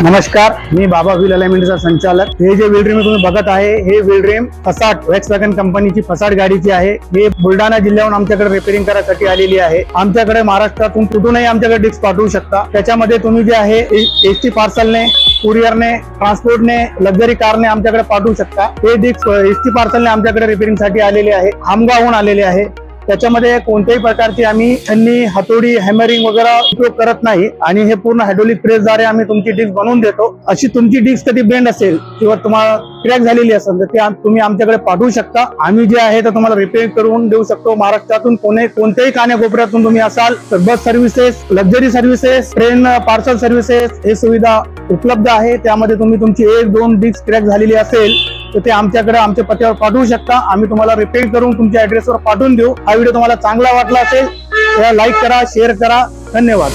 नमस्कार, मी बाबा व्हील अलाइनमेंटचा संचालक। हे जे व्हील रिम तुम्ही बघत आहे, हे व्हील रिम फसाट वॅक्सवॅगन कंपनीची फसाट गाडीची आहे। हे बुलढाणा जिल्ह्याहून आमच्याकडे रिपेअरिंग करायसाठी आलेली आहे। आमच्याकडे महाराष्ट्रातून कुठूनही आमच्याकडे डिस्क पाठवू शकता। त्याच्यामध्ये तुम्ही जे आहे एसटी पार्सलने, कुरिअरने, ट्रान्सपोर्टने, लक्झरी कारने आमच्याकडे पाठवू शकता। हे डिस्क एसटी पार्सलने आमच्याकडे रिपेअरिंग साठी आलेले आहे, खामगावहून आलेले आहे। त्याच्यामध्ये कोणत्याही प्रकारची आम्ही छन्नी, हातोडी, हॅमरिंग वगैरे उपयोग करत नाही आणि हे पूर्ण हायड्रोलिक प्रेसद्वारे आम्ही तुमची डिस्क बनवून देतो। अशी तुमची डिस्क कधी बेंड असेल किंवा तुम्हाला क्रॅक झालेली असेल तर ते तुम्ही आमच्याकडे पाठवू शकता। आम्ही जे आहे तर तुम्हाला रिपेअर करून देऊ शकतो। महाराष्ट्रातून कोणत्याही कानाकोपऱ्यातून तुम्ही असाल तर bus services, luxury services, train parcel services हे सुविधा उपलब्ध आहे। त्यामध्ये तुम्ही तुमची 1-2 डिस्क क्रॅक झालेली असेल तर ते आमच्याकडे आमच्या पत्त्यावर पाठवू शकता। आम्ही तुम्हाला रिपेअर करून तुमच्या ऍड्रेसवर पाठवून देऊ। हा व्हिडिओ तुम्हाला चांगला वाटला असेल तर लाईक करा, शेअर करा। धन्यवाद।